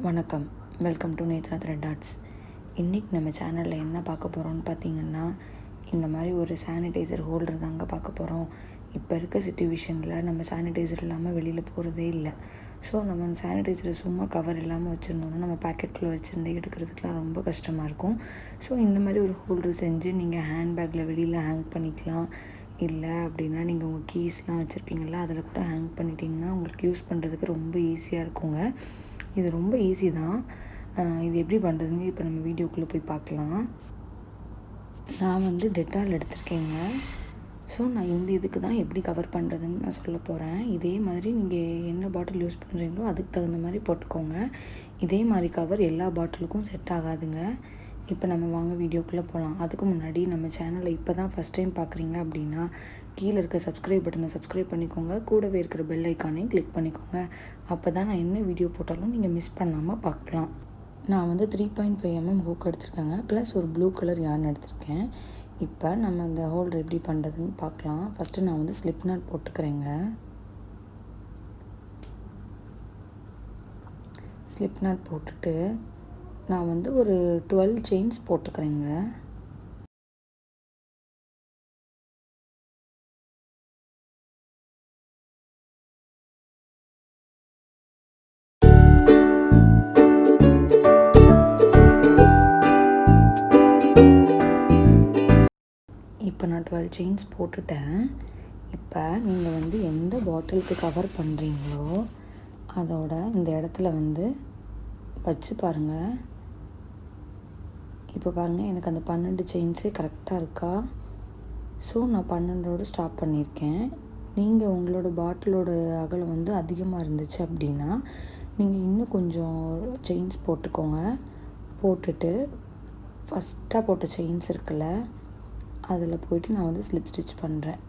வணக்கம், welcome to Netra Thread Arts. இன்றைக்கி நம்ம சேனலில் என்ன பார்க்க போகிறோம்னு பார்த்திங்கன்னா, இந்த மாதிரி ஒரு சானிடைசர் ஹோல்டர் தாங்க பார்க்க போகிறோம். இப்போ இருக்க சிச்சுவேஷனில் நம்ம சானிடைசர் இல்லாமல் வெளியில் போகிறதே இல்லை. ஸோ நம்ம அந்த சானிடைசரை சும்மா கவர் இல்லாமல் வச்சுருந்தோம்னா நம்ம பேக்கெட்டில் வச்சுருந்து எடுக்கிறதுக்குலாம் ரொம்ப கஷ்டமாக இருக்கும். ஸோ இந்த மாதிரி ஒரு ஹோல்டர் செஞ்சு நீங்கள் ஹேண்ட்பேக்கில் வெளியில் ஹேங் பண்ணிக்கலாம். இல்லை அப்படின்னா நீங்கள் உங்கள் கீஸ்லாம் வச்சுருப்பீங்களா, அதில் கூட ஹேங் பண்ணிட்டீங்கன்னா உங்களுக்கு யூஸ் பண்ணுறதுக்கு ரொம்ப ஈஸியாக இருக்குங்க. இது ரொம்ப ஈஸி தான். இது எப்படி பண்ணுறதுங்க இப்போ நம்ம வீடியோக்குள்ளே போய் பார்க்கலாம். நான் வந்து டெட்டால் எடுத்திருக்கேங்க. ஸோ நான் இந்த இதுக்கு தான் எப்படி கவர் பண்ணுறதுன்னு நான் சொல்ல போகிறேன். இதே மாதிரி நீங்கள் என்ன பாட்டில் யூஸ் பண்ணுறீங்களோ அதுக்கு தகுந்த மாதிரி போட்டுக்கோங்க. இதே மாதிரி கவர் எல்லா பாட்டிலுக்கும் செட் ஆகாதுங்க. இப்போ நம்ம வாங்க வீடியோக்குள்ளே போகலாம். அதுக்கு முன்னாடி நம்ம சேனலை இப்போ தான் ஃபஸ்ட் டைம் பார்க்குறீங்க அப்படின்னா கீழே இருக்க சப்ஸ்கிரைப் பட்டனை சப்ஸ்கிரைப் பண்ணிக்கோங்க. கூடவே இருக்கிற பெல் ஐக்கானையும் கிளிக் பண்ணிக்கோங்க. அப்போ தான் நான் என்ன வீடியோ போட்டாலும் நீங்கள் மிஸ் பண்ணாமல் பார்க்கலாம். நான் வந்து 3.5 mm ஹூக் எடுத்திருக்கேங்க. ப்ளஸ் ஒரு ப்ளூ கலர் யான் எடுத்திருக்கேன். இப்போ நம்ம இந்த ஹோல்டர் எப்படி பண்ணுறதுன்னு பார்க்கலாம். ஃபஸ்ட்டு நான் வந்து ஸ்லிப் நாட் போட்டுக்கிறேங்க. ஸ்லிப் நாட் போட்டுட்டு நான் வந்து ஒரு 12 செயின்ஸ் போட்டுக்கிறேங்க. இப்போ நான் 12 செயின்ஸ் போட்டுட்டேன். இப்போ நீங்கள் வந்து எந்த பாட்டிலுக்கு கவர் பண்ணுறீங்களோ அதோட இந்த இடத்துல வந்து வச்சு பாருங்கள். இப்போ பாருங்கள், எனக்கு அந்த 12 செயின்ஸே கரெக்டாக இருக்கா. ஸோ நான் 12ஓடு ஸ்டாப் பண்ணியிருக்கேன். நீங்கள் உங்களோட பாட்டிலோட அகலம் வந்து அதிகமாக இருந்துச்சு அப்படின்னா நீங்கள் இன்னும் கொஞ்சம் செயின்ஸ் போட்டுக்கோங்க. போட்டுட்டு ஃபஸ்ட்டாக போட்ட செயின்ஸ் இருக்குல்ல, அதில் போய்ட்டு நான் வந்து ஸ்லிப் ஸ்டிச் பண்ணுறேன்.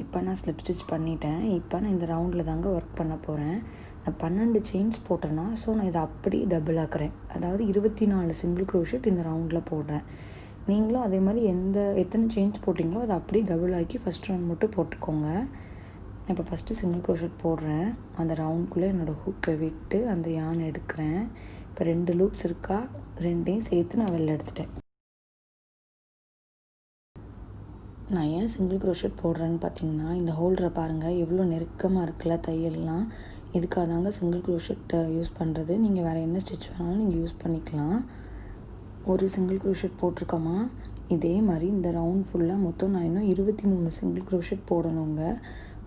இப்போ நான் ஸ்லிப் ஸ்டிச் பண்ணிட்டேன். இப்போ நான் இந்த ரவுண்டில் தாங்க ஒர்க் பண்ண போகிறேன். நான் 12 செயின்ஸ் போட்டேன்னா ஸோ நான் இதை அப்படியே டபுள் ஆக்குறேன். அதாவது 24 சிங்கிள் க்ரோஷெட் இந்த ரவுண்டில் போடுறேன். நீங்களும் அதே மாதிரி எத்தனை செயின்ஸ் போட்டிங்களோ அதை அப்படியே டபுள் ஆக்கி ஃபஸ்ட் ரவுண்ட் மட்டும் போட்டுக்கோங்க. இப்போ ஃபஸ்ட்டு சிங்கிள் க்ரோஷெட் போடுறேன். அந்த ரவுண்டுக்குள்ளே என்னோடய ஹூக்கை விட்டு அந்த யான் எடுக்கிறேன். இப்போ 2 லூப்ஸ் இருக்கா, 2ஐயும் சேர்த்து நான் வெளில எடுத்துட்டேன். நான் ஏன் சிங்கிள் க்ரோஷெட் போடுறேன்னு பார்த்தீங்கன்னா, இந்த ஹோல்டரை பாருங்கள் எவ்வளோ நெருக்கமாக இருக்குல்ல தையல்லாம். இதுக்காக தாங்க சிங்கிள் க்ரோஷெட்டை யூஸ் பண்ணுறது. நீங்கள் வேறு என்ன ஸ்டிச் வேணாலும் நீங்கள் யூஸ் பண்ணிக்கலாம். ஒரு சிங்கிள் க்ரோஷெட் போட்டிருக்கோமா, இதே மாதிரி இந்த ரவுண்ட் ஃபுல்லாக மொத்தம் நான் இன்னும் 23 சிங்கிள் க்ரோஷெட் போடணுங்க.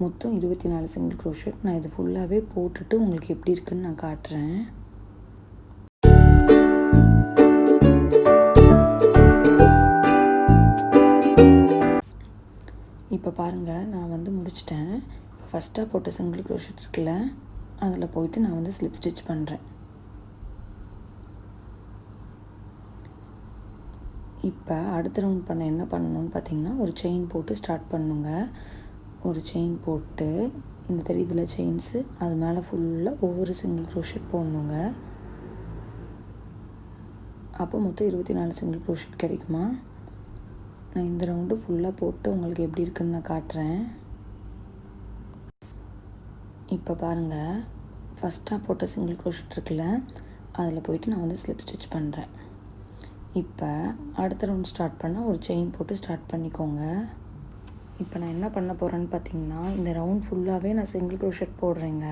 மொத்தம் 24 சிங்கிள் க்ரோஷெட். நான் இது ஃபுல்லாகவே போட்டுட்டு உங்களுக்கு எப்படி இருக்குதுன்னு நான் காட்டுறேன். இப்போ பாருங்கள், நான் வந்து முடிச்சிட்டேன். இப்போ ஃபஸ்ட்டாக போட்ட சிங்கிள் க்ரோஷெட் இருக்குல்ல, அதில் போயிட்டு நான் வந்து ஸ்லிப் ஸ்டிச் பண்ணுறேன். இப்போ அடுத்த ரவுண்ட் பண்ண என்ன பண்ணணும்னு பார்த்தீங்கன்னா, ஒரு செயின் போட்டு ஸ்டார்ட் பண்ணுங்க. ஒரு செயின் போட்டு இந்த தெரியுதுல செயின்ஸு, அது மேலே ஃபுல்லாக ஒவ்வொரு சிங்கிள் க்ரோஷெட் போடணுங்க. அப்போ மொத்தம் 24 சிங்கிள் க்ரோஷெட் கிடைக்குமா. நான் இந்த ரவுண்டு ஃபுல்லாக போட்டு உங்களுக்கு எப்படி இருக்குன்னு நான் காட்டுறேன். இப்போ பாருங்கள், ஃபஸ்ட்டாக போட்ட சிங்கிள் க்ரோஷெட் இருக்குல்ல, அதில் போயிட்டு நான் வந்து ஸ்லிப் ஸ்டிச் பண்ணுறேன். இப்போ அடுத்த ரவுண்ட் ஸ்டார்ட் பண்ணால் ஒரு செயின் போட்டு ஸ்டார்ட் பண்ணிக்கோங்க. இப்போ நான் என்ன பண்ண போகிறேன்னு பார்த்தீங்கன்னா, இந்த ரவுண்ட் ஃபுல்லாகவே நான் சிங்கிள் க்ரோஷெட் போடுறேங்க.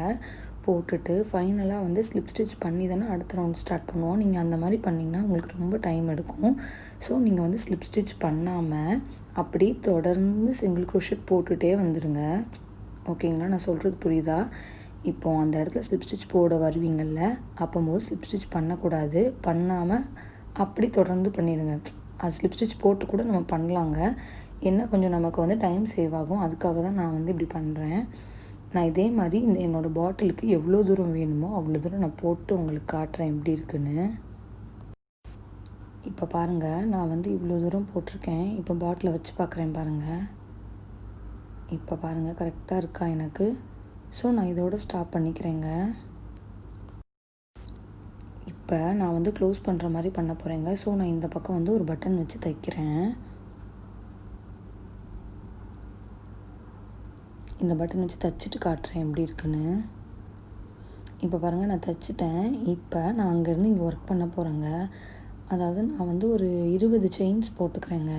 போட்டுட்டு ஃபைனலாக வந்து ஸ்லிப் ஸ்டிச் பண்ணி தானே அடுத்த ரவுண்ட் ஸ்டார்ட் பண்ணுவோம். நீங்கள் அந்த மாதிரி பண்ணிங்கன்னா உங்களுக்கு ரொம்ப டைம் எடுக்கும். ஸோ நீங்கள் வந்து ஸ்லிப் ஸ்டிச் பண்ணாமல் அப்படியே தொடர்ந்து சிங்கிள் க்ரோஷெட் போட்டுகிட்டே வந்துடுங்க. ஓகேங்களா, நான் சொல்கிறது புரியுதா? இப்போது அந்த இடத்துல ஸ்லிப் ஸ்டிச் போட வருவீங்கள்ல, அப்போது ஸ்லிப் ஸ்டிச் பண்ணக்கூடாது. பண்ணாமல் அப்படி தொடர்ந்து பண்ணிவிடுங்க. அது ஸ்லிப் ஸ்டிச் போட்டு கூட நம்ம பண்ணலாங்க. என்ன கொஞ்சம் நமக்கு வந்து டைம் சேவ் ஆகும். அதுக்காக தான் நான் வந்து இப்படி பண்ணுறேன். நான் இதே மாதிரி என்னோடய பாட்டிலுக்கு எவ்வளோ தூரம் வேணுமோ அவ்வளோ தூரம் நான் போட்டு உங்களுக்கு காட்டுறேன் எப்படி இருக்குன்னு. இப்போ பாருங்கள், நான் வந்து இவ்வளோ தூரம் போட்டிருக்கேன். இப்போ பாட்டிலை வச்சு பார்க்குறேன் பாருங்கள். இப்போ பாருங்கள் கரெக்டாக இருக்கா எனக்கு. ஸோ நான் இதோட ஸ்டாப் பண்ணிக்கிறேங்க. இப்போ நான் வந்து க்ளோஸ் பண்ணுற மாதிரி பண்ண போகிறேங்க. ஸோ நான் இந்த பக்கம் வந்து ஒரு பட்டன் வச்சு தைக்கிறேன். இந்த பட்டன் வச்சு தைச்சிட்டு காட்டுறேன் எப்படி இருக்குன்னு. இப்போ பாருங்கள், நான் தைச்சிட்டேன். இப்போ நான் அங்கேருந்து இங்கே ஒர்க் பண்ண போகிறேங்க. அதாவது நான் வந்து ஒரு 20 செயின்ஸ் போட்டுக்கிறேங்க.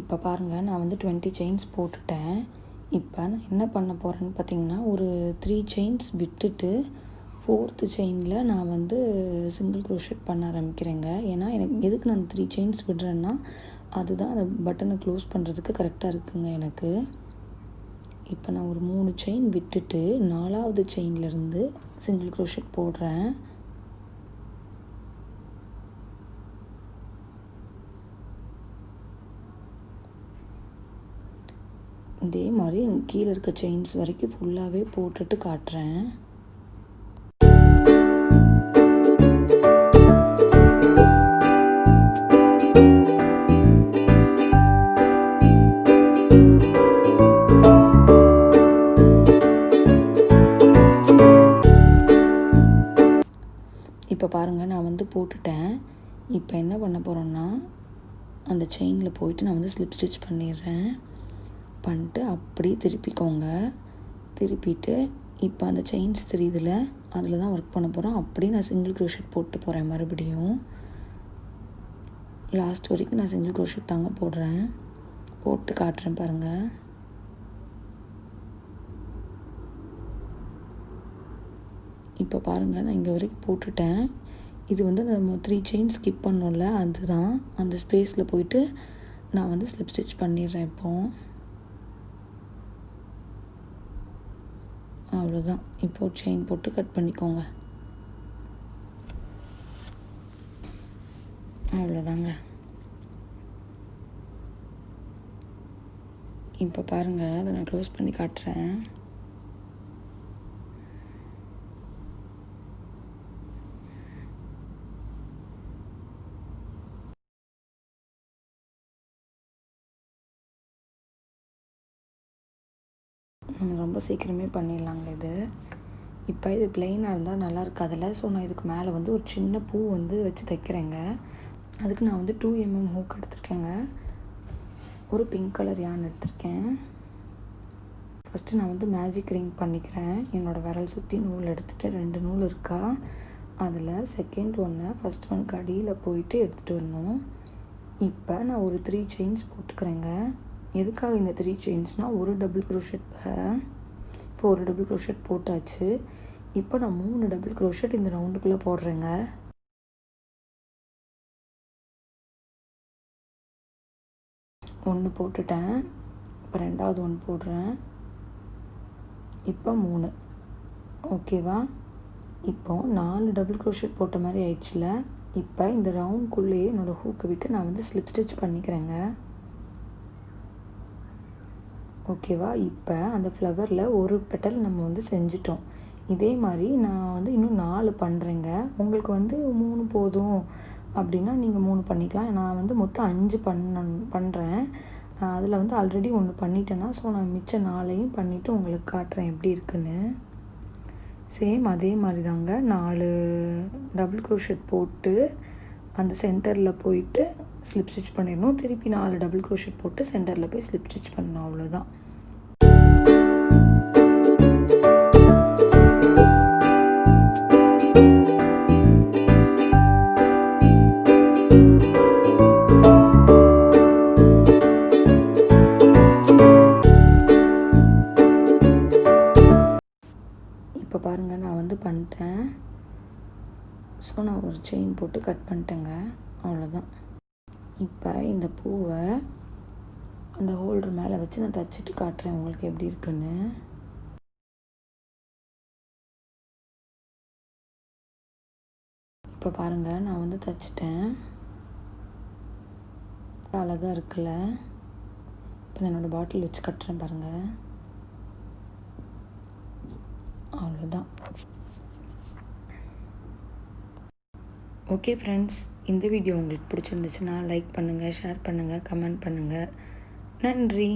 இப்போ பாருங்கள், நான் வந்து 20 செயின்ஸ் போட்டுட்டேன். இப்போ நான் என்ன பண்ண போகிறேன்னு பார்த்தீங்கன்னா, ஒரு 3 செயின்ஸ் விட்டுட்டு 4th செயினில் நான் வந்து சிங்கிள் க்ரோஷெட் பண்ண ஆரம்பிக்கிறேங்க. ஏன்னா எனக்கு எதுக்கு நான் 3 செயின்ஸ் விடுறேன்னா, அதுதான் அந்த பட்டனை க்ளோஸ் பண்ணுறதுக்கு கரெக்டாக இருக்குங்க எனக்கு. இப்போ நான் ஒரு 3 செயின் விட்டுட்டு 4வது செயின்லேருந்து சிங்கிள் க்ரோஷெட் போடுறேன். இதே மாதிரி கீழே இருக்க செயின்ஸ் வரைக்கும் ஃபுல்லாகவே போட்டுட்டு காட்டுறேன். இப்போ பாருங்கள், நான் வந்து போட்டுட்டேன். இப்போ என்ன பண்ண போகிறேன்னா, அந்த செயினில் போயிட்டு நான் வந்து ஸ்லிப் ஸ்டிச் பண்ணிடுறேன். பண்ணிட்டு அப்படியே திருப்பிக்கோங்க. திருப்பிட்டு இப்போ அந்த செயின்ஸ் தெரியுதுல, அதில் தான் ஒர்க் பண்ண போகிறோம். அப்படியே நான் சிங்கிள் க்ரோஷெட் போட்டு போகிறேன். மறுபடியும் லாஸ்ட் வரைக்கும் நான் சிங்கிள் க்ரோஷெட் தாங்க போடுறேன். போட்டு காட்டுறேன் பாருங்கள். இப்போ பாருங்கள், நான் இங்கே வரைக்கும் போட்டுட்டேன். இது வந்து நம்ம 3 செயின் ஸ்கிப் பண்ணோம்ல, அதுதான் அந்த ஸ்பேஸில் போயிட்டு நான் வந்து ஸ்லிப் ஸ்டிச் பண்ணிடுறேன். இப்போது அவ்வளோதான். இப்போ ஒரு செயின் போட்டு கட் பண்ணிக்கோங்க. அவ்வளோதாங்க. இப்போ பாருங்கள், அதை நான் க்ளோஸ் பண்ணி காட்டுறேன். நம்ம ரொம்ப சீக்கிரமே பண்ணிடலாங்க இது. இப்போ இது பிளெயினாக இருந்தால் நல்லா இருக்காதுல்ல. ஸோ நான் இதுக்கு மேலே வந்து ஒரு சின்ன பூ வந்து வச்சு தைக்கிறேங்க. அதுக்கு நான் வந்து 2 mm ஹூக் எடுத்திருக்கேங்க. ஒரு பிங்க் கலர் யான் எடுத்திருக்கேன். ஃபஸ்ட்டு நான் வந்து மேஜிக் ரிங் பண்ணிக்கிறேன். என்னோடய விரல் சுற்றி நூல் எடுத்துகிட்டு 2 நூல் இருக்கா, அதில் செகண்ட் ஒன்று ஃபஸ்ட் ஒனுக்கு அடியில் போயிட்டு எடுத்துகிட்டு வரணும். இப்போ நான் ஒரு 3 செயின்ஸ் போட்டுக்கிறேங்க. எதுக்காக இந்த 3 செயின்ஸ்னால், ஒரு டபுள் க்ரோஷெட். இப்போ ஒரு டபுள் க்ரோஷெட் போட்டாச்சு. இப்போ நான் 3 டபுள் க்ரோஷெட் இந்த ரவுண்டுக்குள்ளே போடுறேங்க. ஒன்று போட்டுட்டேன். இப்போ 2வது ஒன்று போடுறேன். இப்போ 3. ஓகேவா? இப்போ 4 டபுள் க்ரோஷெட் போட்ட மாதிரி ஆயிடுச்சுல. இப்போ இந்த ரவுண்டுக்குள்ளேயே என்னோடய ஹூக்கை விட்டு நான் வந்து ஸ்லிப் ஸ்டிச் பண்ணிக்கிறேங்க. ஓகேவா? இப்போ அந்த ஃப்ளவரில் ஒரு பெட்டல் நம்ம வந்து செஞ்சிட்டோம். இதே மாதிரி நான் வந்து இன்னும் 4 பண்ணுறேங்க. உங்களுக்கு வந்து 3 போதும் அப்படின்னா நீங்கள் 3 பண்ணிக்கலாம். நான் வந்து மொத்தம் 5 பண்ணுறேன். அதில் வந்து ஆல்ரெடி ஒன்று பண்ணிட்டேன்னா, ஸோ நான் மிச்சம் 4ஐயும் பண்ணிவிட்டு உங்களுக்கு காட்டுறேன் எப்படி இருக்குன்னு. சேம் அதே மாதிரி தாங்க, 4 டபுள் க்ரோஷெட் போட்டு அந்த சென்டரில் போயிட்டு ஸ்லிப் ஸ்டிச் பண்ணிடணும். திருப்பி 4 டபுள் க்ரோஷெட் போட்டு சென்டரில் போய் ஸ்லிப் ஸ்டிச் பண்ணணும். அவ்வளோதான். இப்போ பாருங்கள், நான் வந்து பண்ணிட்டேன். ஸோ நான் ஒரு செயின் போட்டு கட் பண்ணிட்டேங்க. அவ்வளோதான். இப்போ இந்த பூவை அந்த ஹோல்டர் மேலே வச்சு நான் தைச்சிட்டு காட்டுறேன் உங்களுக்கு எப்படி இருக்குன்னு. இப்போ பாருங்கள், நான் வந்து தைச்சிட்டேன். அழகாக இருக்குல்ல. இப்போ நான் என்னோடய பாட்டில் வச்சு கட்டுறேன் பாருங்கள். அவ்வளோதான். ஓகே ஃப்ரெண்ட்ஸ், இந்த வீடியோ உங்களுக்கு பிடிச்சிருந்துச்சுன்னா லைக் பண்ணுங்கள், ஷேர் பண்ணுங்கள், கமெண்ட் பண்ணுங்கள். நன்றி.